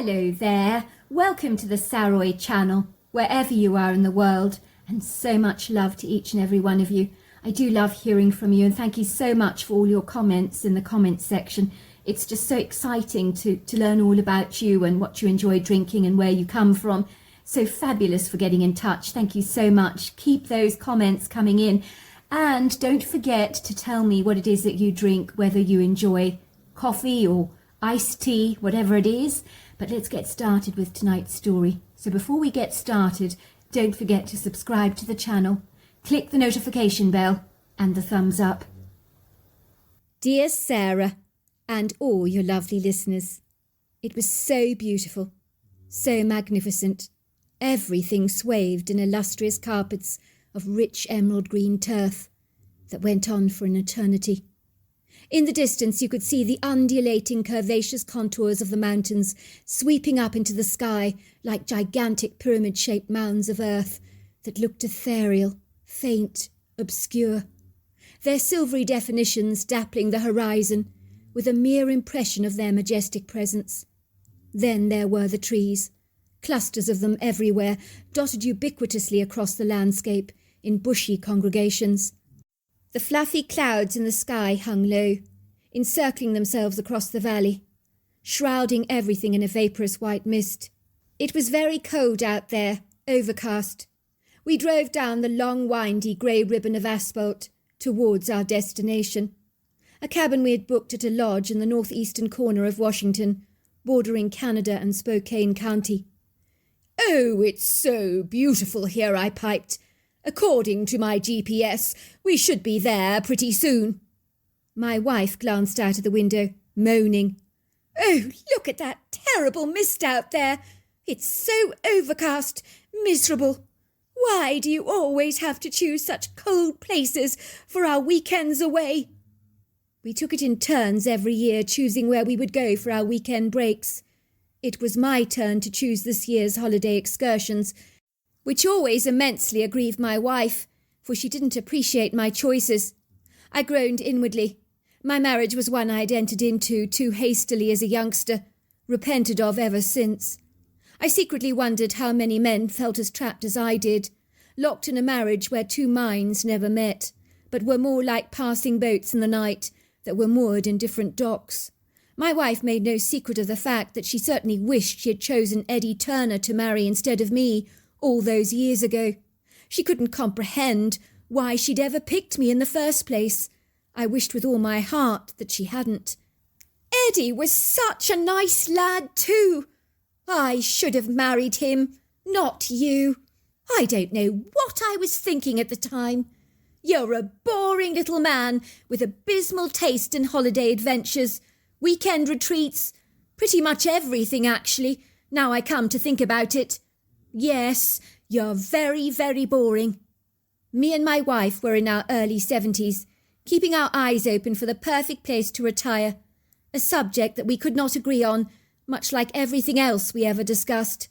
Hello there, welcome to the Saroy channel, wherever you are in the world, and so much love to each and every one of you. I do love hearing from you, and thank you so much for all your comments in the comments section. It's just so exciting to learn all about you and what you enjoy drinking and where you come from. So fabulous for getting in touch. Thank you so much. Keep those comments coming in, and don't forget to tell me what it is that you drink, whether you enjoy coffee or iced tea, whatever it is. But let's get started with tonight's story. So before we get started, don't forget to subscribe to the channel, click the notification bell and the thumbs up. Dear Sarah and all your lovely listeners, it was so beautiful, so magnificent. Everything swathed in illustrious carpets of rich emerald green turf that went on for an eternity. In the distance you could see the undulating curvaceous contours of the mountains sweeping up into the sky like gigantic pyramid-shaped mounds of earth that looked ethereal, faint, obscure, their silvery definitions dappling the horizon with a mere impression of their majestic presence. Then there were the trees, clusters of them everywhere, dotted ubiquitously across the landscape in bushy congregations. The fluffy clouds in the sky hung low, encircling themselves across the valley, shrouding everything in a vaporous white mist. It was very cold out there, overcast. We drove down the long, windy grey ribbon of asphalt towards our destination, a cabin we had booked at a lodge in the northeastern corner of Washington, bordering Canada and Spokane County. "Oh, it's so beautiful here," I piped. "According to my GPS, we should be there pretty soon." My wife glanced out of the window, moaning. "Oh, look at that terrible mist out there. It's so overcast, miserable. Why do you always have to choose such cold places for our weekends away?" We took it in turns every year, choosing where we would go for our weekend breaks. It was my turn to choose this year's holiday excursions, which always immensely aggrieved my wife, for she didn't appreciate my choices. I groaned inwardly. My marriage was one I had entered into too hastily as a youngster, repented of ever since. I secretly wondered how many men felt as trapped as I did, locked in a marriage where two minds never met, but were more like passing boats in the night that were moored in different docks. My wife made no secret of the fact that she certainly wished she had chosen Eddie Turner to marry instead of me, all those years ago. She couldn't comprehend why she'd ever picked me in the first place. I wished with all my heart that she hadn't. Eddie was such a nice lad too. I should have married him, not you. I don't know what I was thinking at the time. You're a boring little man with abysmal taste in holiday adventures, weekend retreats, pretty much everything actually, now I come to think about it. Yes, you're very, very boring. Me and my wife were in our early 70s, keeping our eyes open for the perfect place to retire, a subject that we could not agree on, much like everything else we ever discussed.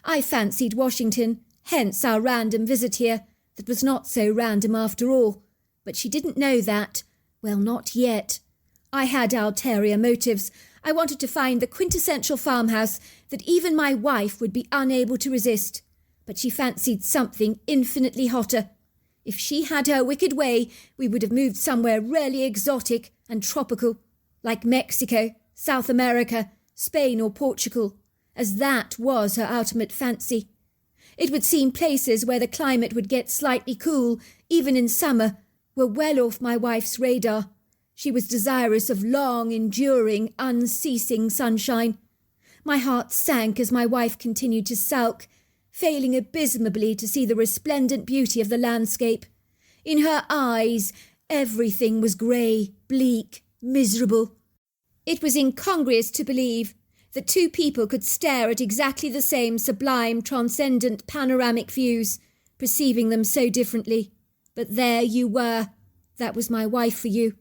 I fancied Washington, hence our random visit here, that was not so random after all, but she didn't know that. Well, not yet. I had ulterior motives. I wanted to find the quintessential farmhouse that even my wife would be unable to resist, but she fancied something infinitely hotter. If she had her wicked way, we would have moved somewhere really exotic and tropical, like Mexico, South America, Spain or Portugal, as that was her ultimate fancy. It would seem places where the climate would get slightly cool, even in summer, were well off my wife's radar. She was desirous of long, enduring, unceasing sunshine. My heart sank as my wife continued to sulk, failing abysmally to see the resplendent beauty of the landscape. In her eyes, everything was grey, bleak, miserable. It was incongruous to believe that two people could stare at exactly the same sublime, transcendent, panoramic views, perceiving them so differently. But there you were. That was my wife for you.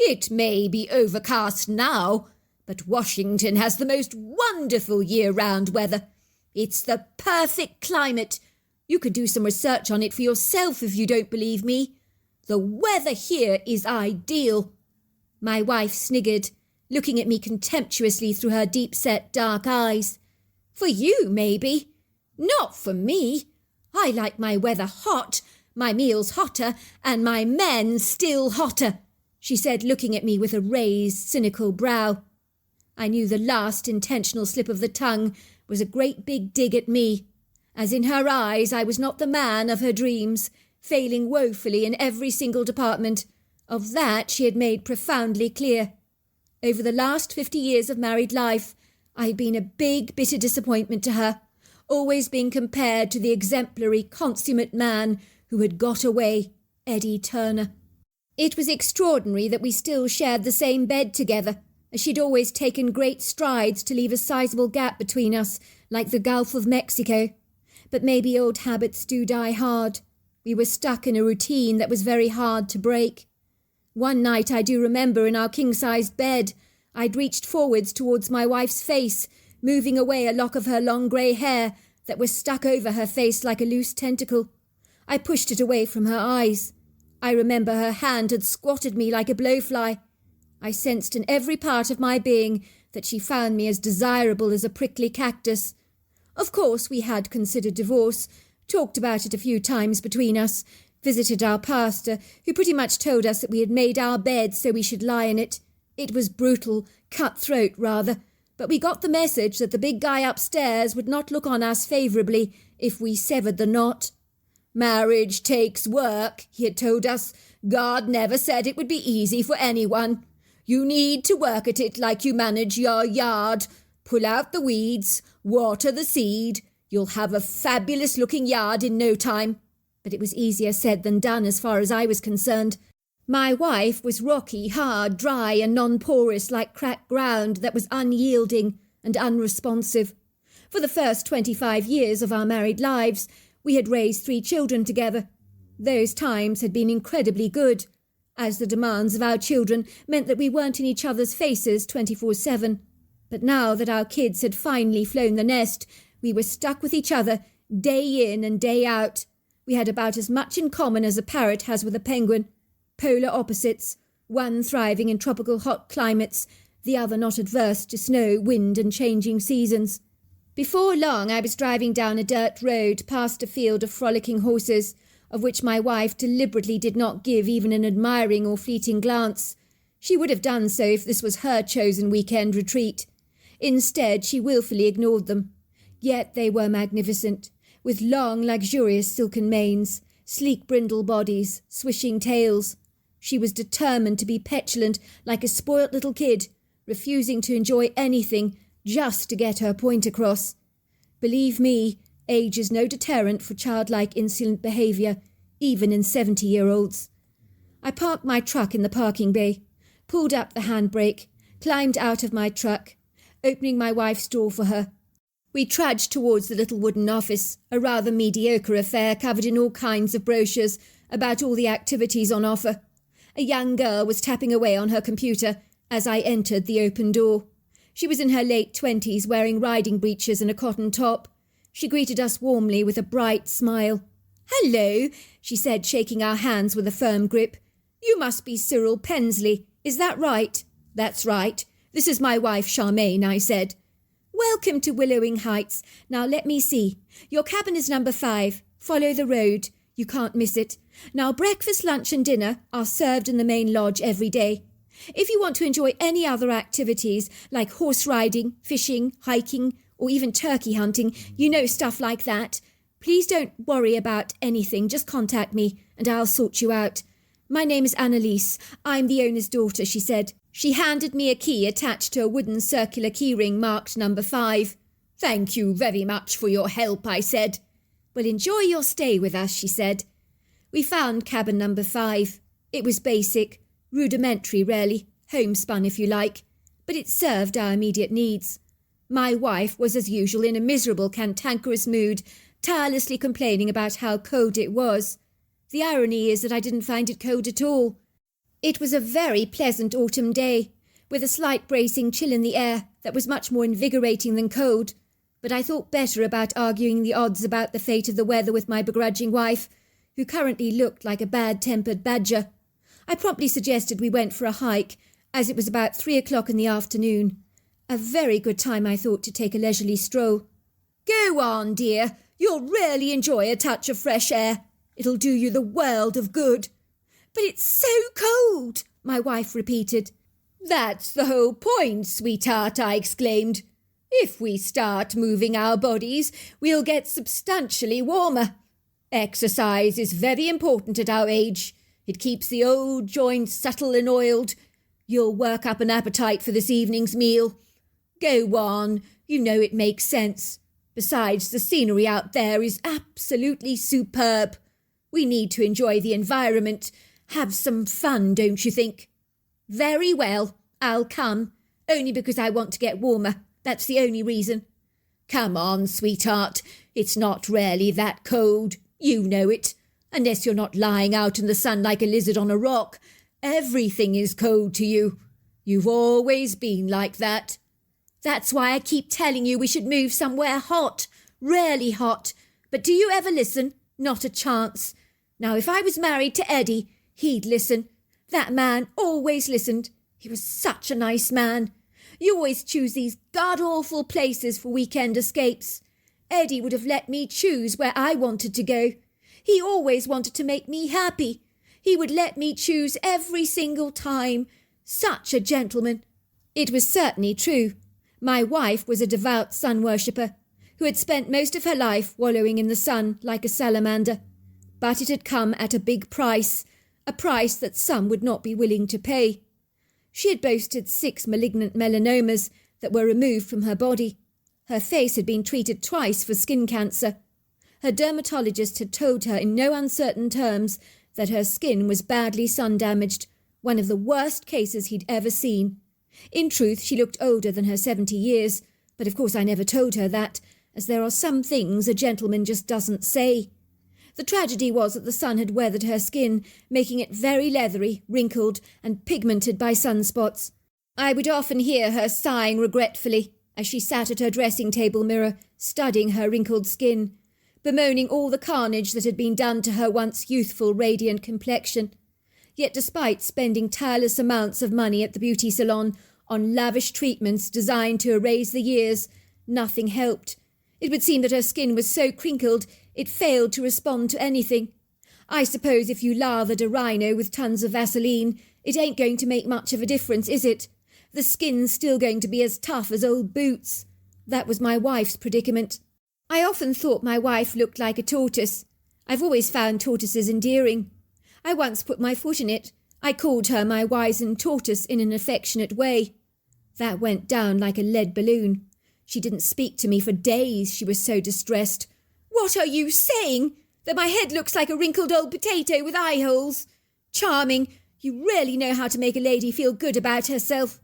"It may be overcast now, but Washington has the most wonderful year-round weather. It's the perfect climate. You could do some research on it for yourself if you don't believe me. The weather here is ideal." My wife sniggered, looking at me contemptuously through her deep-set dark eyes. For you, maybe. Not for me. I like my weather hot, my meals hotter, and my men still hotter, she said, looking at me with a raised, cynical brow. I knew the last intentional slip of the tongue was a great big dig at me, as in her eyes I was not the man of her dreams, failing woefully in every single department. Of that she had made profoundly clear. Over the last 50 years of married life, I had been a big, bitter disappointment to her, always being compared to the exemplary, consummate man who had got away, Eddie Turner. It was extraordinary that we still shared the same bed together, as she'd always taken great strides to leave a sizable gap between us, like the Gulf of Mexico. But maybe old habits do die hard. We were stuck in a routine that was very hard to break. One night I do remember in our king-sized bed, I'd reached forwards towards my wife's face, moving away a lock of her long grey hair that was stuck over her face like a loose tentacle. I pushed it away from her eyes. I remember her hand had squatted me like a blowfly. I sensed in every part of my being that she found me as desirable as a prickly cactus. Of course, we had considered divorce, talked about it a few times between us, visited our pastor, who pretty much told us that we had made our bed so we should lie in it. It was brutal, cutthroat rather, but we got the message that the big guy upstairs would not look on us favourably if we severed the knot. Marriage takes work, he had told us. God never said it would be easy for anyone. You need to work at it like you manage your yard. Pull out the weeds, water the seed. You'll have a fabulous-looking yard in no time. But it was easier said than done as far as I was concerned. My wife was rocky, hard, dry and non-porous like cracked ground that was unyielding and unresponsive. For the first 25 years of our married lives, we had raised 3 children together. Those times had been incredibly good, as the demands of our children meant that we weren't in each other's faces 24/7. But now that our kids had finally flown the nest, we were stuck with each other day in and day out. We had about as much in common as a parrot has with a penguin. Polar opposites, one thriving in tropical hot climates, the other not adverse to snow, wind and changing seasons. Before long I was driving down a dirt road past a field of frolicking horses, of which my wife deliberately did not give even an admiring or fleeting glance. She would have done so if this was her chosen weekend retreat. Instead, she wilfully ignored them. Yet they were magnificent, with long, luxurious silken manes, sleek brindle bodies, swishing tails. She was determined to be petulant like a spoilt little kid, refusing to enjoy anything just to get her point across. Believe me, age is no deterrent for childlike insolent behaviour, even in 70-year-olds. I parked my truck in the parking bay, pulled up the handbrake, climbed out of my truck, opening my wife's door for her. We trudged towards the little wooden office, a rather mediocre affair covered in all kinds of brochures about all the activities on offer. A young girl was tapping away on her computer as I entered the open door. She was in her late 20s, wearing riding breeches and a cotton top. She greeted us warmly with a bright smile. "Hello," she said, shaking our hands with a firm grip. "You must be Cyril Pensley. Is that right?" "That's right. This is my wife, Charmaine," I said. "Welcome to Willowing Heights. Now let me see. Your cabin is number 5. Follow the road. You can't miss it. Now breakfast, lunch and dinner are served in the main lodge every day. If you want to enjoy any other activities like horse riding, fishing, hiking, or even turkey hunting, stuff like that, please don't worry about anything. Just contact me and I'll sort you out. My name is Annalise. I'm the owner's daughter," she said. She handed me a key attached to a wooden circular keyring marked number 5. "Thank you very much for your help," I said. "Well, enjoy your stay with us," she said. We found cabin number 5. It was basic, rudimentary really, homespun if you like, but it served our immediate needs. My wife was as usual in a miserable, cantankerous mood, tirelessly complaining about how cold it was. The irony is that I didn't find it cold at all. It was a very pleasant autumn day, with a slight bracing chill in the air that was much more invigorating than cold, but I thought better about arguing the odds about the fate of the weather with my begrudging wife, who currently looked like a bad-tempered badger. I promptly suggested we went for a hike, as it was about 3 o'clock in the afternoon. A very good time, I thought, to take a leisurely stroll. "Go on, dear. You'll really enjoy a touch of fresh air. It'll do you the world of good." "But it's so cold," my wife repeated. "That's the whole point, sweetheart," I exclaimed. "If we start moving our bodies, we'll get substantially warmer. Exercise is very important at our age. It keeps the old joints supple and oiled. You'll work up an appetite for this evening's meal. Go on, you know it makes sense. Besides, the scenery out there is absolutely superb. We need to enjoy the environment, have some fun, don't you think?" "Very well, I'll come, only because I want to get warmer. That's the only reason." "Come on, sweetheart. It's not really that cold. You know it. Unless you're not lying out in the sun like a lizard on a rock. Everything is cold to you. You've always been like that." "That's why I keep telling you we should move somewhere hot, really hot. But do you ever listen? Not a chance. Now, if I was married to Eddie, he'd listen. That man always listened. He was such a nice man. You always choose these god-awful places for weekend escapes. Eddie would have let me choose where I wanted to go. He always wanted to make me happy. He would let me choose every single time. Such a gentleman." It was certainly true. My wife was a devout sun worshipper, who had spent most of her life wallowing in the sun like a salamander. But it had come at a big price, a price that some would not be willing to pay. She had boasted 6 malignant melanomas that were removed from her body. Her face had been treated twice for skin cancer. Her dermatologist had told her in no uncertain terms that her skin was badly sun-damaged, one of the worst cases he'd ever seen. In truth, she looked older than her 70 years, but of course I never told her that, as there are some things a gentleman just doesn't say. The tragedy was that the sun had weathered her skin, making it very leathery, wrinkled, and pigmented by sunspots. I would often hear her sighing regretfully as she sat at her dressing-table mirror, studying her wrinkled skin, bemoaning all the carnage that had been done to her once youthful, radiant complexion. Yet despite spending tireless amounts of money at the beauty salon on lavish treatments designed to erase the years, nothing helped. It would seem that her skin was so crinkled it failed to respond to anything. I suppose if you lathered a rhino with tons of Vaseline, it ain't going to make much of a difference, is it? The skin's still going to be as tough as old boots. That was my wife's predicament. I often thought my wife looked like a tortoise. I've always found tortoises endearing. I once put my foot in it. I called her my wizened tortoise in an affectionate way. That went down like a lead balloon. She didn't speak to me for days, she was so distressed. "What are you saying? That my head looks like a wrinkled old potato with eye holes? Charming. You really know how to make a lady feel good about herself."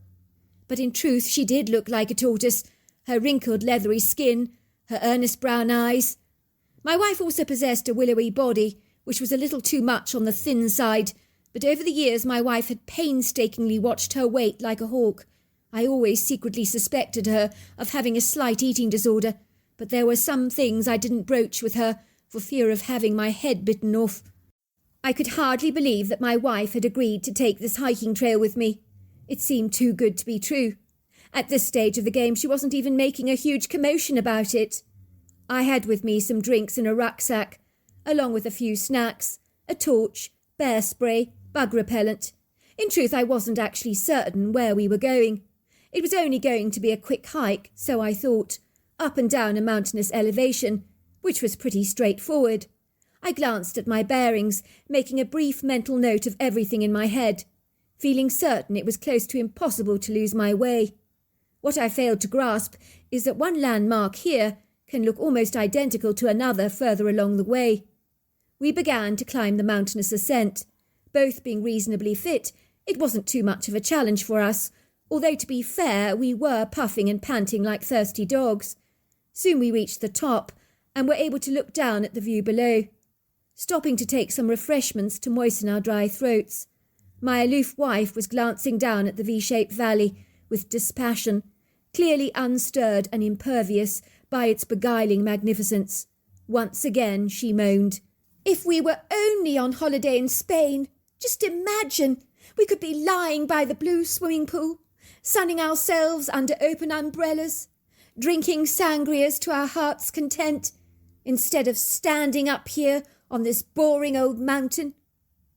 But in truth she did look like a tortoise, her wrinkled leathery skin, her earnest brown eyes. My wife also possessed a willowy body, which was a little too much on the thin side, but over the years my wife had painstakingly watched her weight like a hawk. I always secretly suspected her of having a slight eating disorder, but there were some things I didn't broach with her for fear of having my head bitten off. I could hardly believe that my wife had agreed to take this hiking trail with me. It seemed too good to be true. At this stage of the game she wasn't even making a huge commotion about it. I had with me some drinks in a rucksack, along with a few snacks, a torch, bear spray, bug repellent. In truth, I wasn't actually certain where we were going. It was only going to be a quick hike, so I thought, up and down a mountainous elevation, which was pretty straightforward. I glanced at my bearings, making a brief mental note of everything in my head, feeling certain it was close to impossible to lose my way. What I failed to grasp is that one landmark here can look almost identical to another further along the way. We began to climb the mountainous ascent. Both being reasonably fit, it wasn't too much of a challenge for us, although to be fair, we were puffing and panting like thirsty dogs. Soon we reached the top, and were able to look down at the view below, stopping to take some refreshments to moisten our dry throats. My aloof wife was glancing down at the V-shaped valley with dispassion, clearly unstirred and impervious by its beguiling magnificence. Once again she moaned. "If we were only on holiday in Spain! Just imagine! We could be lying by the blue swimming pool, sunning ourselves under open umbrellas, drinking sangrias to our heart's content, instead of standing up here on this boring old mountain.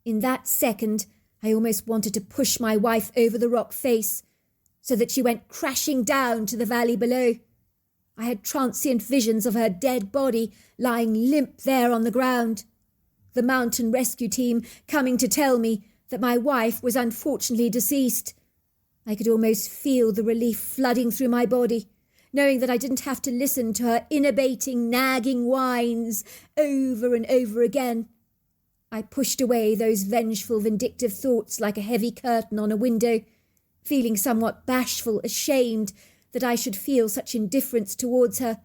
In that second, I almost wanted to push my wife over the rock face, so that she went crashing down to the valley below. I had transient visions of her dead body lying limp there on the ground. The mountain rescue team coming to tell me that my wife was unfortunately deceased. I could almost feel the relief flooding through my body, knowing that I didn't have to listen to her innovating, nagging whines over and over again. I pushed away those vengeful, vindictive thoughts like a heavy curtain on a window, feeling somewhat bashful, ashamed that I should feel such indifference towards her,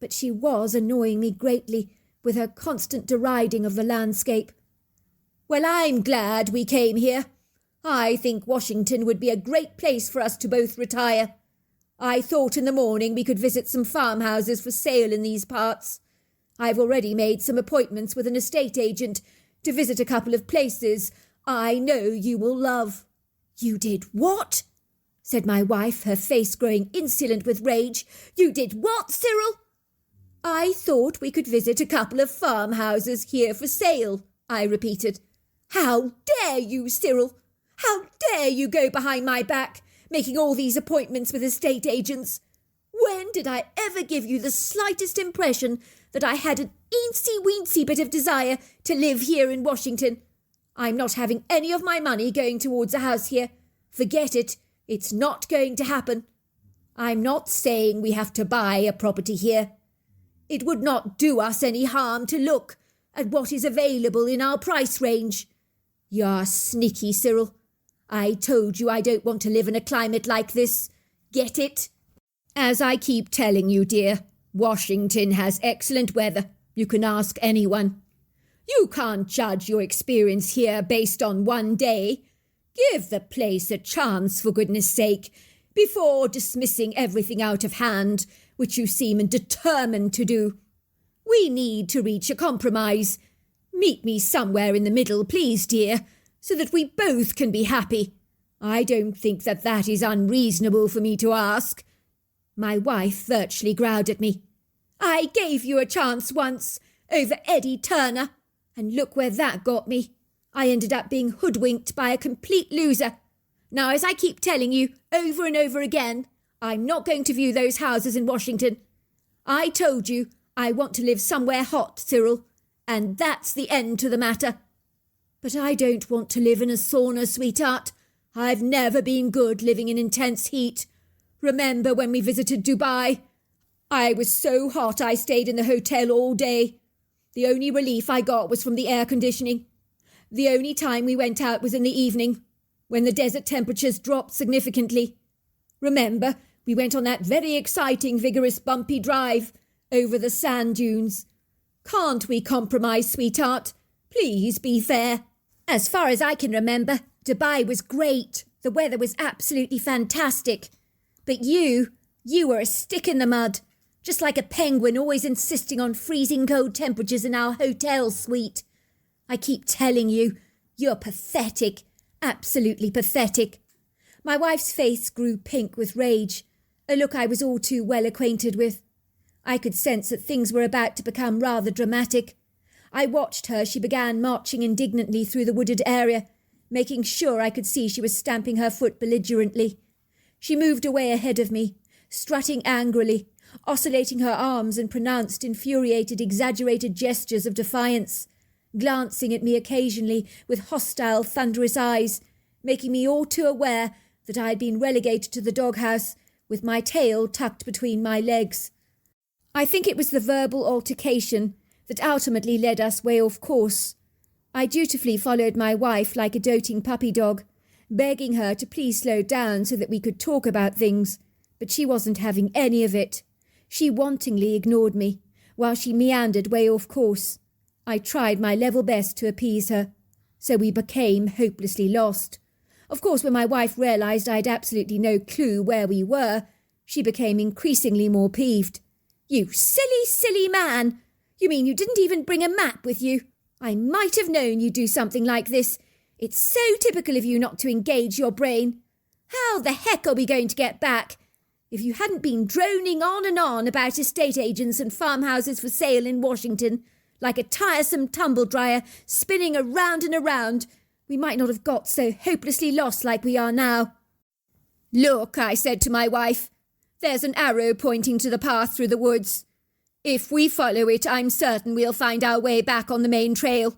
but she was annoying me greatly with her constant deriding of the landscape. "Well, I'm glad we came here. I think Washington would be a great place for us to both retire. I thought in the morning we could visit some farmhouses for sale in these parts. I've already made some appointments with an estate agent to visit a couple of places I know you will love." "You did what?" said my wife, her face growing insolent with rage. "You did what, Cyril?" "I thought we could visit a couple of farmhouses here for sale," I repeated. "How dare you, Cyril? How dare you go behind my back, making all these appointments with estate agents? When did I ever give you the slightest impression that I had an eensy-weensy bit of desire to live here in Washington? I'm not having any of my money going towards a house here. Forget it. It's not going to happen. I'm not saying we have to buy a property here. It would not do us any harm to look at what is available in our price range. You're sneaky, Cyril. I told you I don't want to live in a climate like this. Get it? As I keep telling you, dear, Washington has excellent weather. You can ask anyone. You can't judge your experience here based on one day. Give the place a chance, for goodness sake, before dismissing everything out of hand, which you seem determined to do. We need to reach a compromise. Meet me somewhere in the middle, please, dear, so that we both can be happy. I don't think that is unreasonable for me to ask." My wife virtually growled at me. "I gave you a chance once, over Eddie Turner, and look where that got me. I ended up being hoodwinked by a complete loser. Now, as I keep telling you over and over again, I'm not going to view those houses in Washington. I told you I want to live somewhere hot, Cyril, and that's the end to the matter." "But I don't want to live in a sauna, sweetheart. I've never been good living in intense heat. Remember when we visited Dubai? I was so hot I stayed in the hotel all day. The only relief I got was from the air conditioning. The only time we went out was in the evening, when the desert temperatures dropped significantly. Remember, we went on that very exciting, vigorous, bumpy drive over the sand dunes. Can't we compromise, sweetheart? Please be fair." "As far as I can remember, Dubai was great. The weather was absolutely fantastic. But you were a stick in the mud, just like a penguin always insisting on freezing cold temperatures in our hotel suite. I keep telling you, you're pathetic, absolutely pathetic." My wife's face grew pink with rage, a look I was all too well acquainted with. I could sense that things were about to become rather dramatic. I watched her. She began marching indignantly through the wooded area, making sure I could see she was stamping her foot belligerently. She moved away ahead of me, strutting angrily, oscillating her arms in pronounced, infuriated, exaggerated gestures of defiance, glancing at me occasionally with hostile, thunderous eyes, making me all too aware that I had been relegated to the doghouse with my tail tucked between my legs. I think it was the verbal altercation that ultimately led us way off course. I dutifully followed my wife like a doting puppy dog, begging her to please slow down so that we could talk about things, but she wasn't having any of it. She wantingly ignored me, while she meandered way off course. I tried my level best to appease her, so we became hopelessly lost. Of course, when my wife realised I had absolutely no clue where we were, she became increasingly more peeved. "You silly, silly man! You mean you didn't even bring a map with you? I might have known you'd do something like this. It's so typical of you not to engage your brain. How the heck are we going to get back? If you hadn't been droning on and on about estate agents and farmhouses for sale in Washington, like a tiresome tumble-dryer spinning around and around, we might not have got so hopelessly lost like we are now. Look, I said to my wife, there's an arrow pointing to the path through the woods. If we follow it, I'm certain we'll find our way back on the main trail.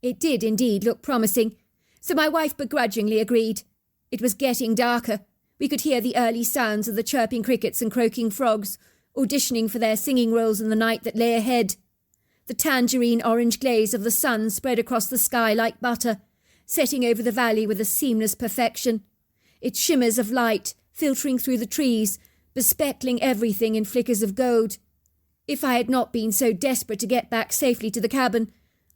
It did indeed look promising, so my wife begrudgingly agreed. It was getting darker. We could hear the early sounds of the chirping crickets and croaking frogs, auditioning for their singing roles in the night that lay ahead. The tangerine orange glaze of the sun spread across the sky like butter, setting over the valley with a seamless perfection. Its shimmers of light, filtering through the trees, bespeckling everything in flickers of gold. If I had not been so desperate to get back safely to the cabin,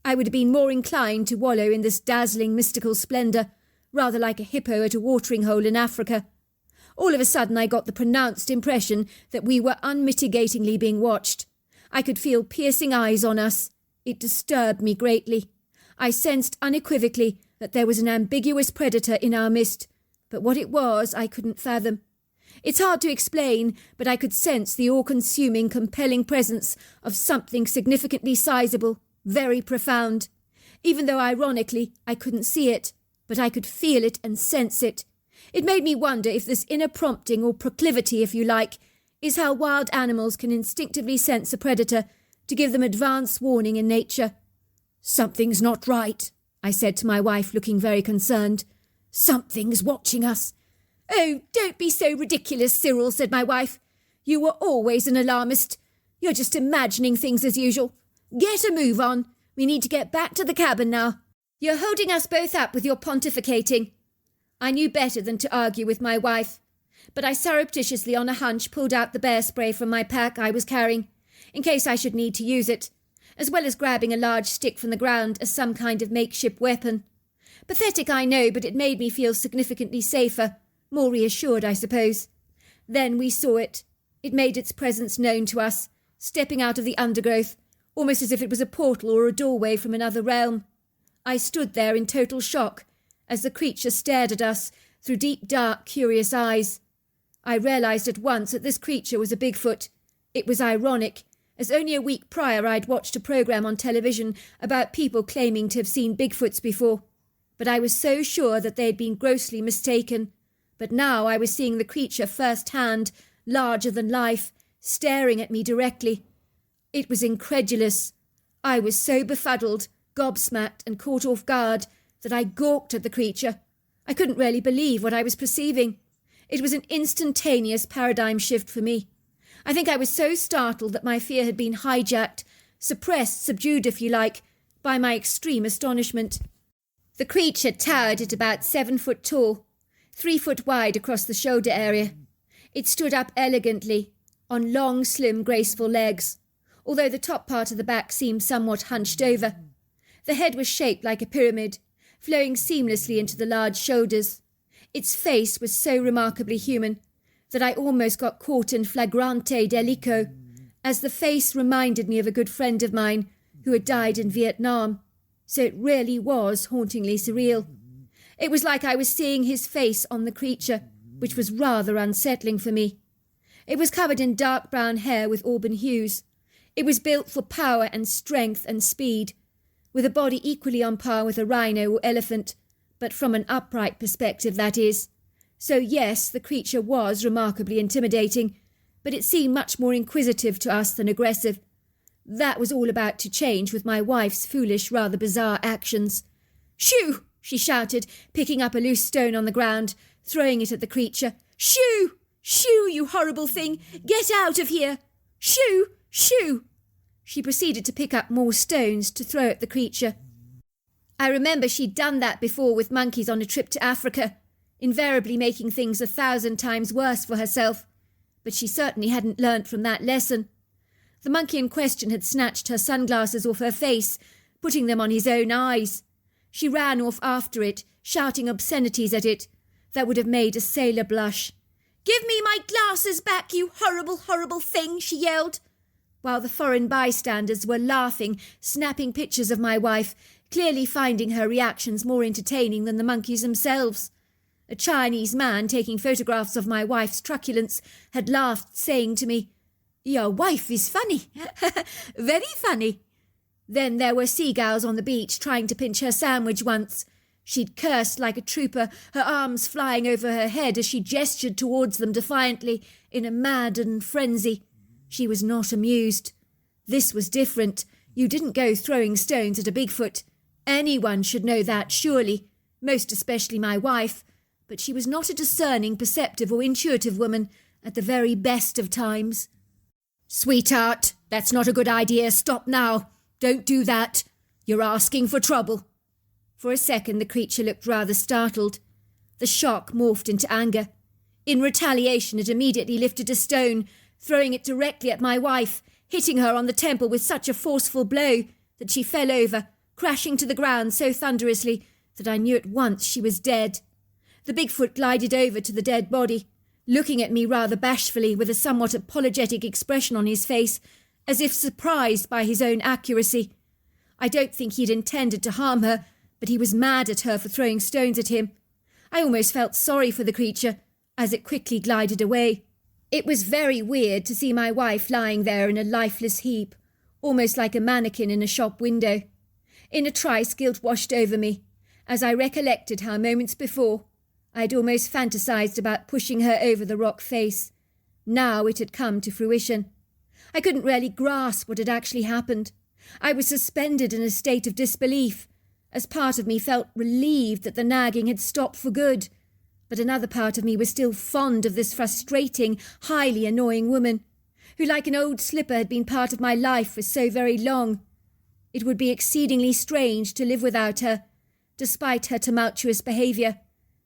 I would have been more inclined to wallow in this dazzling mystical splendour, rather like a hippo at a watering hole in Africa. All of a sudden I got the pronounced impression that we were unmitigatingly being watched. I could feel piercing eyes on us. It disturbed me greatly. I sensed unequivocally that there was an ambiguous predator in our midst, but what it was I couldn't fathom. It's hard to explain, but I could sense the all-consuming, compelling presence of something significantly sizable, very profound. Even though, ironically, I couldn't see it, but I could feel it and sense it. It made me wonder if this inner prompting, or proclivity, if you like, is how wild animals can instinctively sense a predator to give them advance warning in nature. Something's not right, I said to my wife, looking very concerned. Something's watching us. Oh, don't be so ridiculous, Cyril, said my wife. You were always an alarmist. You're just imagining things as usual. Get a move on. We need to get back to the cabin now. You're holding us both up with your pontificating. I knew better than to argue with my wife, but I surreptitiously on a hunch pulled out the bear spray from my pack I was carrying, in case I should need to use it, as well as grabbing a large stick from the ground as some kind of makeshift weapon. Pathetic, I know, but it made me feel significantly safer, more reassured, I suppose. Then we saw it. It made its presence known to us, stepping out of the undergrowth, almost as if it was a portal or a doorway from another realm. I stood there in total shock, as the creature stared at us through deep, dark, curious eyes. I realised at once that this creature was a Bigfoot. It was ironic, as only a week prior I'd watched a programme on television about people claiming to have seen Bigfoots before. But I was so sure that they had been grossly mistaken. But now I was seeing the creature first-hand, larger than life, staring at me directly. It was incredulous. I was so befuddled, gobsmacked and caught off guard that I gawked at the creature. I couldn't really believe what I was perceiving. It was an instantaneous paradigm shift for me. I think I was so startled that my fear had been hijacked, suppressed, subdued if you like, by my extreme astonishment. The creature towered at about 7 foot tall, 3 foot wide across the shoulder area. It stood up elegantly, on long, slim, graceful legs, although the top part of the back seemed somewhat hunched over. The head was shaped like a pyramid, flowing seamlessly into the large shoulders. Its face was so remarkably human that I almost got caught in flagrante delico, as the face reminded me of a good friend of mine who had died in Vietnam. So it really was hauntingly surreal. It was like I was seeing his face on the creature, which was rather unsettling for me. It was covered in dark brown hair with auburn hues. It was built for power and strength and speed, with a body equally on par with a rhino or elephant, but from an upright perspective, that is. So yes, the creature was remarkably intimidating, but it seemed much more inquisitive to us than aggressive. That was all about to change with my wife's foolish, rather bizarre actions. "Shoo!" she shouted, picking up a loose stone on the ground, throwing it at the creature. "Shoo! Shoo, you horrible thing! Get out of here! Shoo! Shoo!" She proceeded to pick up more stones to throw at the creature. I remember she'd done that before with monkeys on a trip to Africa, invariably making things 1,000 times worse for herself. But she certainly hadn't learnt from that lesson. The monkey in question had snatched her sunglasses off her face, putting them on his own eyes. She ran off after it, shouting obscenities at it that would have made a sailor blush. "Give me my glasses back, you horrible, horrible thing," she yelled, while the foreign bystanders were laughing, snapping pictures of my wife, clearly finding her reactions more entertaining than the monkeys themselves. A Chinese man taking photographs of my wife's truculence had laughed, saying to me, "Your wife is funny, very funny." Then there were seagulls on the beach trying to pinch her sandwich once. She'd cursed like a trooper, her arms flying over her head as she gestured towards them defiantly, in a maddened frenzy. She was not amused. This was different. You didn't go throwing stones at a Bigfoot. Anyone should know that, surely, most especially my wife. But she was not a discerning, perceptive or intuitive woman at the very best of times. "Sweetheart, that's not a good idea. Stop now. Don't do that. You're asking for trouble." For a second the creature looked rather startled. The shock morphed into anger. In retaliation it immediately lifted a stone, throwing it directly at my wife, hitting her on the temple with such a forceful blow that she fell over, crashing to the ground so thunderously that I knew at once she was dead. The Bigfoot glided over to the dead body, looking at me rather bashfully with a somewhat apologetic expression on his face, as if surprised by his own accuracy. I don't think he'd intended to harm her, but he was mad at her for throwing stones at him. I almost felt sorry for the creature, as it quickly glided away. It was very weird to see my wife lying there in a lifeless heap, almost like a mannequin in a shop window. In a trice guilt washed over me, as I recollected how moments before I had almost fantasized about pushing her over the rock face. Now it had come to fruition. I couldn't really grasp what had actually happened. I was suspended in a state of disbelief, as part of me felt relieved that the nagging had stopped for good, but another part of me was still fond of this frustrating, highly annoying woman, who like an old slipper had been part of my life for so very long. It would be exceedingly strange to live without her, despite her tumultuous behaviour,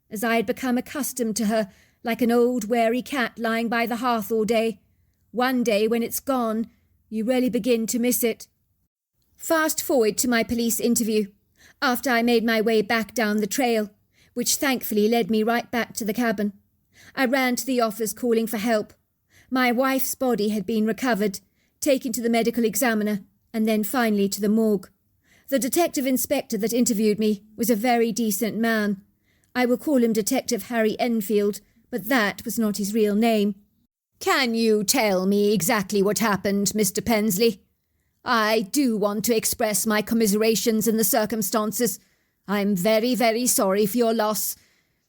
as I had become accustomed to her like an old wary cat lying by the hearth all day. One day, when it's gone, you really begin to miss it. Fast forward to my police interview, after I made my way back down the trail, which thankfully led me right back to the cabin. I ran to the office calling for help. My wife's body had been recovered, taken to the medical examiner, and then finally to the morgue. The detective inspector that interviewed me was a very decent man. I will call him Detective Harry Enfield, but that was not his real name. "Can you tell me exactly what happened, Mr. Pensley? I do want to express my commiserations in the circumstances. I'm very, very sorry for your loss.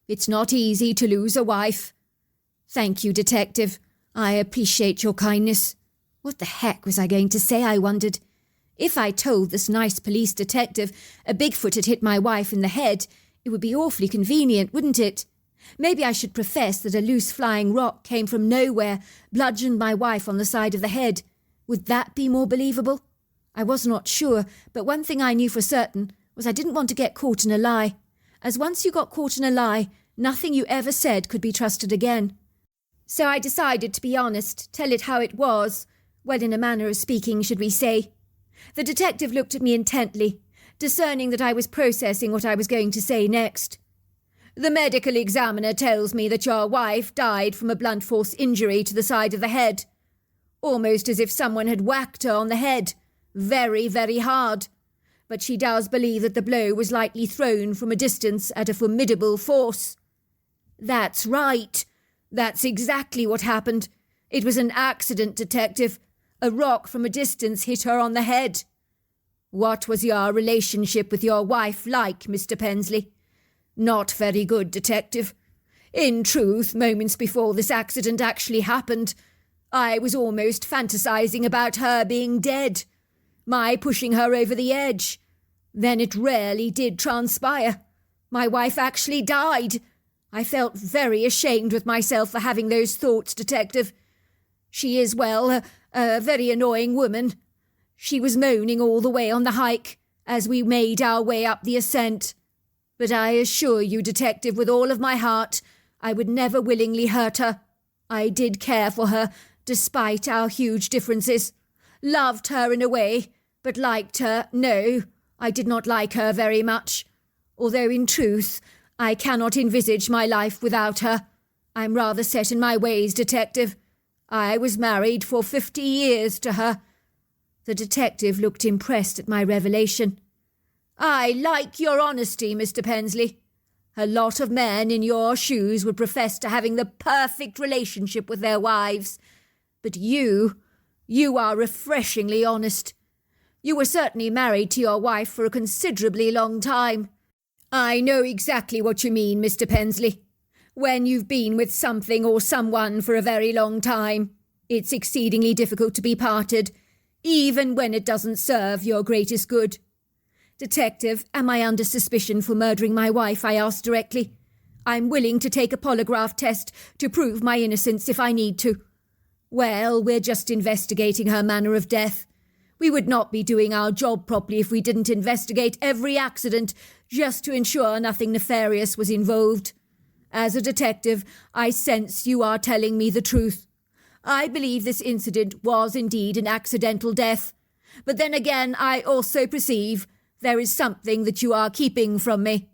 It's not easy to lose a wife." "Thank you, Detective. I appreciate your kindness." What the heck was I going to say, I wondered? If I told this nice police detective a Bigfoot had hit my wife in the head, it would be awfully convenient, wouldn't it? Maybe I should profess that a loose flying rock came from nowhere, bludgeoned my wife on the side of the head. Would that be more believable? I was not sure, but one thing I knew for certain was I didn't want to get caught in a lie, as once you got caught in a lie, nothing you ever said could be trusted again. So I decided to be honest, tell it how it was, well, in a manner of speaking, should we say. The detective looked at me intently, discerning that I was processing what I was going to say next. "The medical examiner tells me that your wife died from a blunt force injury to the side of the head, almost as if someone had whacked her on the head, very, very hard. But she does believe that the blow was likely thrown from a distance at a formidable force." "That's right. That's exactly what happened. It was an accident, Detective. A rock from a distance hit her on the head." "What was your relationship with your wife like, Mr. Pensley?" "Not very good, Detective. In truth, moments before this accident actually happened, I was almost fantasizing about her being dead, my pushing her over the edge. Then it rarely did transpire. My wife actually died. I felt very ashamed with myself for having those thoughts, Detective. She is, well, a very annoying woman. She was moaning all the way on the hike as we made our way up the ascent. But I assure you, Detective, with all of my heart, I would never willingly hurt her. I did care for her, despite our huge differences. Loved her in a way, but liked her, no, I did not like her very much. Although in truth, I cannot envisage my life without her. I'm rather set in my ways, Detective. I was married for 50 years to her." The detective looked impressed at my revelation. I like your honesty, Mr. Pensley. A lot of men in your shoes would profess to having the perfect relationship with their wives. But you are refreshingly honest. You were certainly married to your wife for a considerably long time. I know exactly what you mean, Mr. Pensley. When you've been with something or someone for a very long time, it's exceedingly difficult to be parted, even when it doesn't serve your greatest good. Detective, am I under suspicion for murdering my wife? I asked directly. I'm willing to take a polygraph test to prove my innocence if I need to. Well, we're just investigating her manner of death. We would not be doing our job properly if we didn't investigate every accident just to ensure nothing nefarious was involved. As a detective, I sense you are telling me the truth. I believe this incident was indeed an accidental death. But then again, I also perceive there is something that you are keeping from me.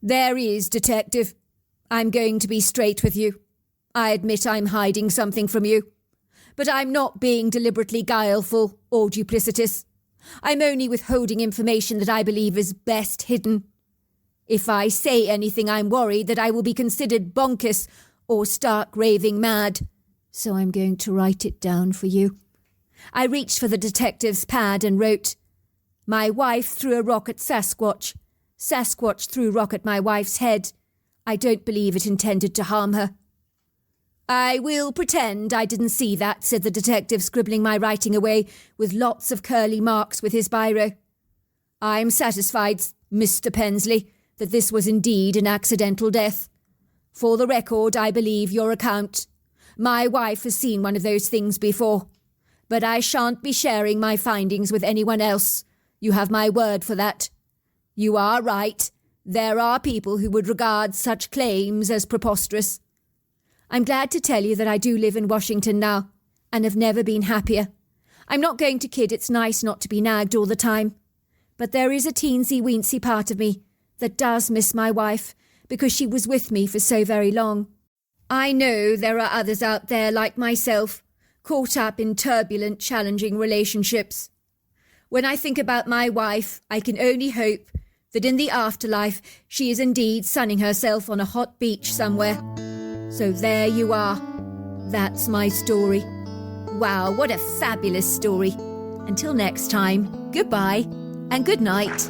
There is, Detective. I'm going to be straight with you. I admit I'm hiding something from you. But I'm not being deliberately guileful or duplicitous. I'm only withholding information that I believe is best hidden. If I say anything, I'm worried that I will be considered bonkers or stark raving mad. So I'm going to write it down for you. I reached for the detective's pad and wrote, My wife threw a rock at Sasquatch. Sasquatch threw a rock at my wife's head. I don't believe it intended to harm her. I will pretend I didn't see that, said the detective, scribbling my writing away with lots of curly marks with his biro. I'm satisfied, Mr. Pensley, that this was indeed an accidental death. For the record, I believe your account. My wife has seen one of those things before, but I shan't be sharing my findings with anyone else. You have my word for that. You are right. There are people who would regard such claims as preposterous. I'm glad to tell you that I do live in Washington now, and have never been happier. I'm not going to kid it's nice not to be nagged all the time, but there is a teensy-weensy part of me that does miss my wife, because she was with me for so very long. I know there are others out there like myself, caught up in turbulent, challenging relationships. When I think about my wife, I can only hope that in the afterlife she is indeed sunning herself on a hot beach somewhere. So there you are. That's my story. Wow, what a fabulous story. Until next time, goodbye and good night.